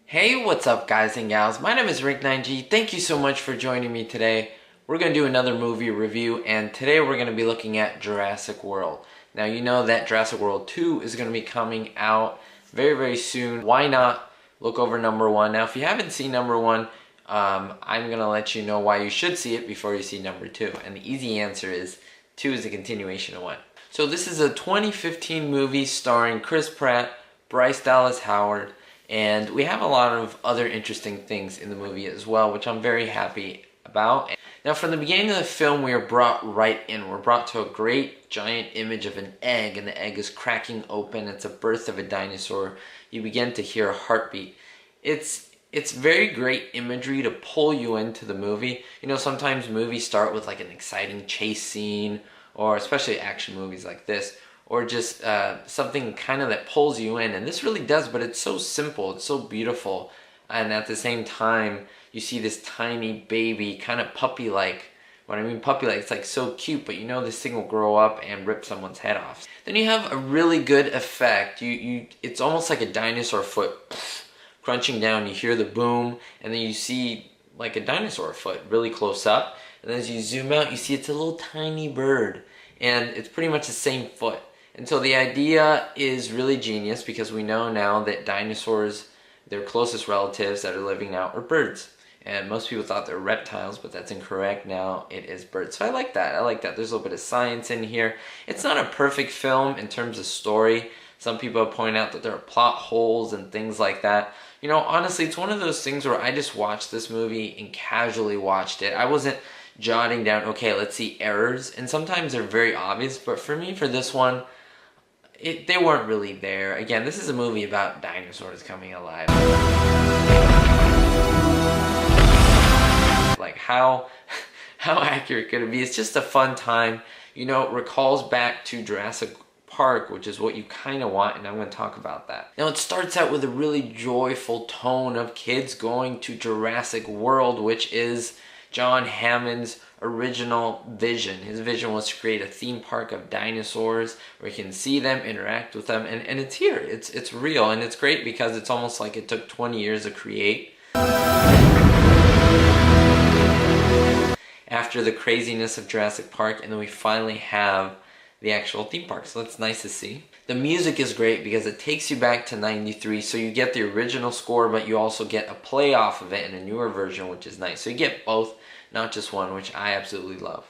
Hey, what's up guys and gals? My name is Ricknineg. Thank you so much for joining me today. We're going to do another movie review, and today we're going to be looking at Jurassic World. Now you know that Jurassic World 2 is going to be coming out very soon. Why not look over number 1? Now if you haven't seen number 1, I'm going to let you know why you should see it before you see number 2. And the easy answer is 2 is a continuation of 1. So this is a 2015 movie starring Chris Pratt, Bryce Dallas Howard, and we have a lot of other interesting things in the movie as well, which I'm very happy about. Now from the beginning of the film, we are brought right in. We're brought to a great giant image of an egg, and the egg is cracking open. It's a birth of a dinosaur. You begin to hear a heartbeat. It's very great imagery to pull you into the movie. You know, sometimes movies start with like an exciting chase scene, or especially action movies like this, or just something kind of that pulls you in, and this really does, but it's so simple, it's so beautiful, and at the same time, you see this tiny baby, kind of puppy-like. When I mean puppy-like, it's like so cute, but you know this thing will grow up and rip someone's head off. Then you have a really good effect. It's almost like a dinosaur foot crunching down. You hear the boom, and then you see like a dinosaur foot really close up, and then as you zoom out, you see it's a little tiny bird, and it's pretty much the same foot. And so the idea is really genius because we know now that dinosaurs, their closest relatives that are living now are birds. And most people thought they're reptiles, but that's incorrect. Now it is birds. So I like that. I like that. There's a little bit of science in here. It's not a perfect film in terms of story. Some people have pointed out that there are plot holes and things like that. You know, honestly, it's one of those things where I just watched this movie and casually watched it. I wasn't jotting down, okay, let's see errors. And sometimes they're very obvious, but for me, for this one, they weren't really there. Again, this is a movie about dinosaurs coming alive. Like how accurate could it be? It's just a fun time. You know, it recalls back to Jurassic Park, which is what you kind of want, and I'm going to talk about that. Now it starts out with a really joyful tone of kids going to Jurassic World, which is John Hammond's original vision. His vision was to create a theme park of dinosaurs where you can see them, interact with them, and it's here. It's real, and it's great because it's almost like it took 20 years to create. After the craziness of Jurassic Park, and then we finally have the actual theme park, so that's nice to see. The music is great because it takes you back to '93, so you get the original score, but you also get a play off of it in a newer version, which is nice. So you get both, not just one, which I absolutely love.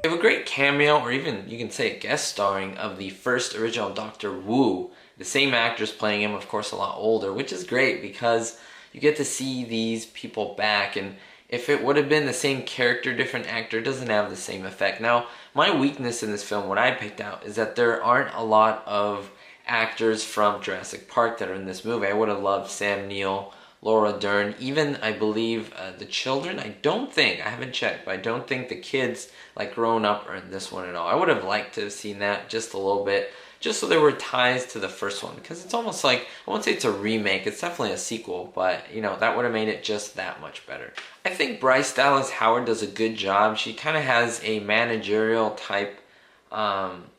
We have a great cameo, or even you can say a guest starring, of the first original Dr. Wu. The same actress playing him, of course, a lot older, which is great because you get to see these people back, and if it would have been the same character, different actor, it doesn't have the same effect. Now, my weakness in this film, what I picked out, is that there aren't a lot of actors from Jurassic Park that are in this movie. I would have loved Sam Neill, Laura Dern, even, I believe, the children. I haven't checked, but I don't think the kids, like grown up, are in this one at all. I would have liked to have seen that just a little bit, just so there were ties to the first one, because it's almost like, I won't say it's a remake, it's definitely a sequel, but you know, that would have made it just that much better. I think Bryce Dallas Howard does a good job. She kind of has a managerial type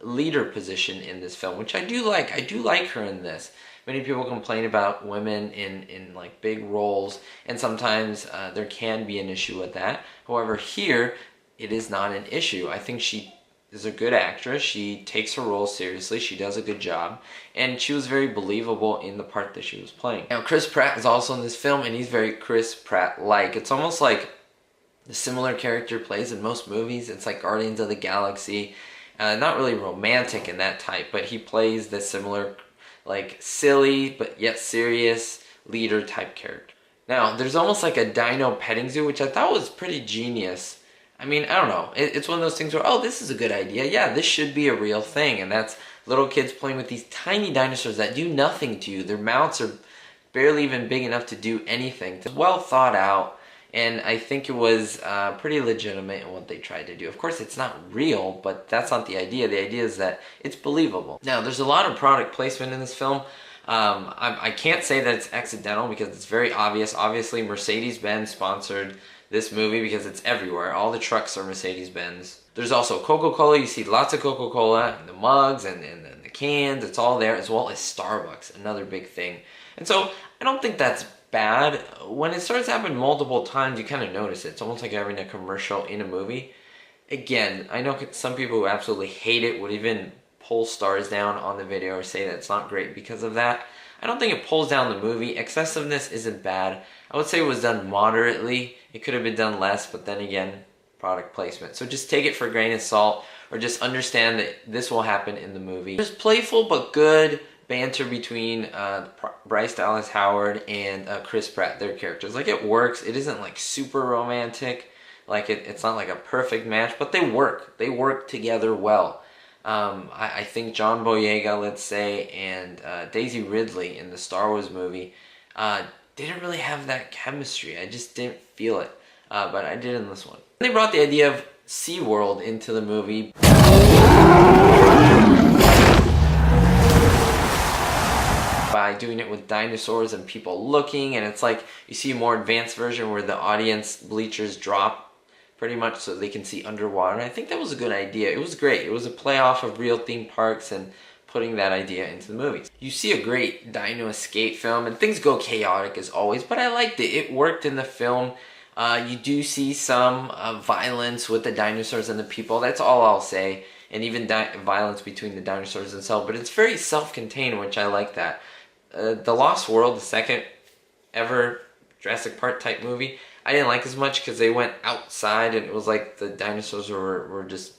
leader position in this film, which I do like. I do like her in this. Many people complain about women in like big roles, and sometimes there can be an issue with that. However, here, it is not an issue. I think she is a good actress. She takes her role seriously. She does a good job, and she was very believable in the part that she was playing. Now, Chris Pratt is also in this film, and he's very Chris Pratt-like. It's almost like the similar character plays in most movies. It's like Guardians of the Galaxy. Not really romantic in that type, but he plays the similar, like silly but yet serious leader type character. Now, there's almost like a dino petting zoo, which I thought was pretty genius. I mean, I don't know. It's one of those things where, oh, this is a good idea. Yeah, this should be a real thing. And that's little kids playing with these tiny dinosaurs that do nothing to you. Their mouths are barely even big enough to do anything. It's well thought out, and I think it was pretty legitimate in what they tried to do. Of course, it's not real, but that's not the idea. The idea is that it's believable. Now, there's a lot of product placement in this film. I can't say that it's accidental because it's very obvious. Obviously, Mercedes-Benz sponsored this movie because it's everywhere. All the trucks are Mercedes-Benz. There's also Coca-Cola. You see lots of Coca-Cola in the mugs and the cans. It's all there, as well as Starbucks, another big thing. And so I don't think that's bad. When it starts happening multiple times, you kind of notice it. It's almost like having a commercial in a movie. Again, I know some people who absolutely hate it would even pull stars down on the video or say that it's not great because of that. I don't think it pulls down the movie. Excessiveness isn't bad. I would say it was done moderately. It could have been done less, but then again, product placement. So just take it for a grain of salt, or just understand that this will happen in the movie. There's playful but good banter between Bryce Dallas Howard and Chris Pratt, their characters. Like, it works. It isn't like super romantic. Like, it's not like a perfect match, but they work. They work together well. I think John Boyega, let's say, and Daisy Ridley in the Star Wars movie didn't really have that chemistry. I just didn't feel it, but I did in this one. They brought the idea of SeaWorld into the movie by doing it with dinosaurs and people looking, and it's like you see a more advanced version where the audience bleachers drop pretty much so they can see underwater. And I think that was a good idea. It was great. It was a playoff of real theme parks and putting that idea into the movies. You see a great dino escape film and things go chaotic as always, but I liked it. It worked in the film. You do see some violence with the dinosaurs and the people. That's all I'll say. And even violence between the dinosaurs themselves. But it's very self-contained, which I like that. The Lost World, the second ever Jurassic Park type movie, I didn't like as much because they went outside and it was like the dinosaurs were just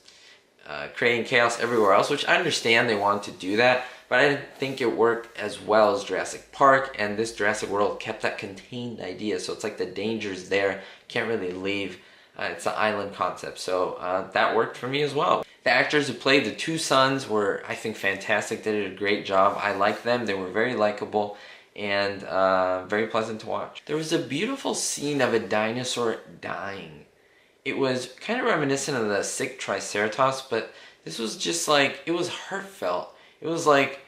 creating chaos everywhere else, which I understand they wanted to do that, but I didn't think it worked as well as Jurassic Park, and this Jurassic World kept that contained idea, so it's like the danger's there, can't really leave. It's an island concept, so that worked for me as well. The actors who played the two sons were, I think, fantastic. They did a great job. I liked them. They were very likable and very pleasant to watch. There was a beautiful scene of a dinosaur dying. It was kind of reminiscent of the sick Triceratops, but this was just like, it was heartfelt. It was like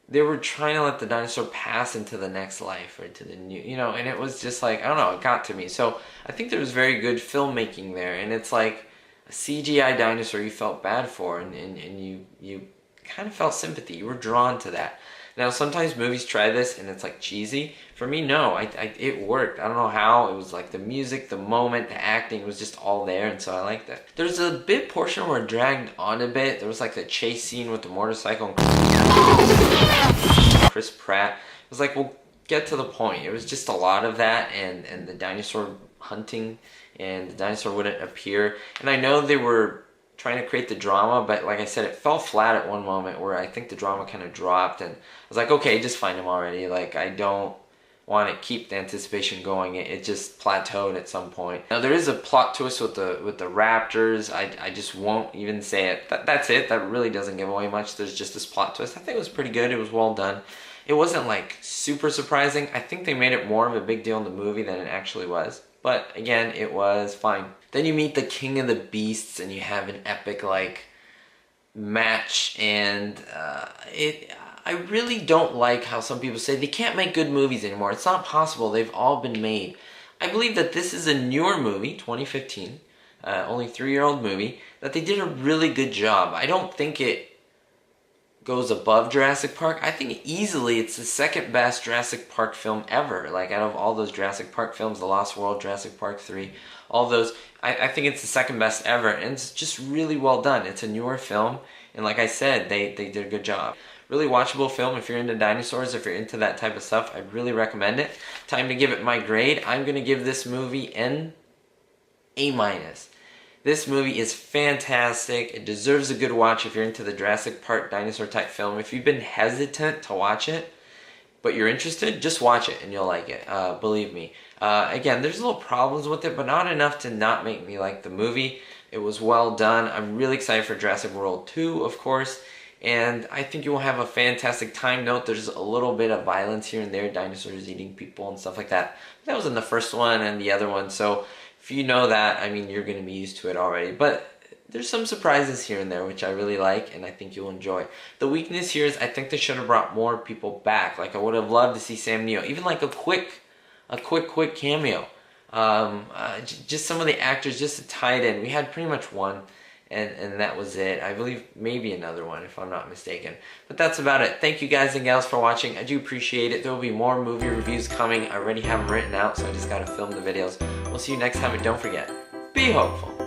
they were trying to let the dinosaur pass into the next life or into the new, you know, and it was just like, I don't know, it got to me. So I think there was very good filmmaking there, and it's like a CGI dinosaur you felt bad for, and you kind of felt sympathy. You were drawn to that. Now, sometimes movies try this and it's like cheesy. For me, no, it worked. I don't know how. It was like the music, the moment, the acting was just all there, and so I liked it. There's a bit portion where it dragged on a bit. There was like the chase scene with the motorcycle and Chris Pratt. It was like, well, get to the point. It was just a lot of that, and the dinosaur hunting, and the dinosaur wouldn't appear. And I know they were trying to create the drama, but like I said, it fell flat at one moment where I think the drama kind of dropped, and I was like, okay, just find him already. Like, I don't want to keep the anticipation going. It just plateaued at some point. Now, there is a plot twist with the raptors. I just won't even say it. That's it. That really doesn't give away much. There's just this plot twist. I think it was pretty good. It was well done. It wasn't like super surprising. I think they made it more of a big deal in the movie than it actually was. But again, it was fine. Then you meet the King of the Beasts and you have an epic like match, and I really don't like how some people say they can't make good movies anymore. It's not possible. They've all been made. I believe that this is a newer movie, 2015, only 3-year-old movie, that they did a really good job. I don't think it goes above Jurassic Park. I think easily it's the second best Jurassic Park film ever. Like, out of all those Jurassic Park films, The Lost World, Jurassic Park 3, all those, I think it's the second best ever, and it's just really well done. It's a newer film, and like I said, they did a good job. Really watchable film if you're into dinosaurs, if you're into that type of stuff. I'd really recommend it. Time to give it my grade. I'm going to give this movie an A-. This movie is fantastic. It deserves a good watch if you're into the Jurassic Park dinosaur type film. If you've been hesitant to watch it, but you're interested, just watch it and you'll like it. Believe me. Again, there's little problems with it, but not enough to not make me like the movie. It was well done. I'm really excited for Jurassic World 2, of course. And I think you will have a fantastic time. Note there's a little bit of violence here and there, dinosaurs eating people and stuff like that. That was in the first one and the other one, so if you know that, I mean, you're going to be used to it already. But there's some surprises here and there, which I really like, and I think you'll enjoy. The weakness here is I think they should have brought more people back. Like, I would have loved to see Sam Neill, even like a quick cameo. Just some of the actors just to tie it in. We had pretty much one, and that was it. I believe maybe another one if I'm not mistaken. But that's about it. Thank you guys and gals for watching. I do appreciate it. There will be more movie reviews coming. I already have them written out, so I just gotta film the videos. We'll see you next time, and don't forget, be hopeful.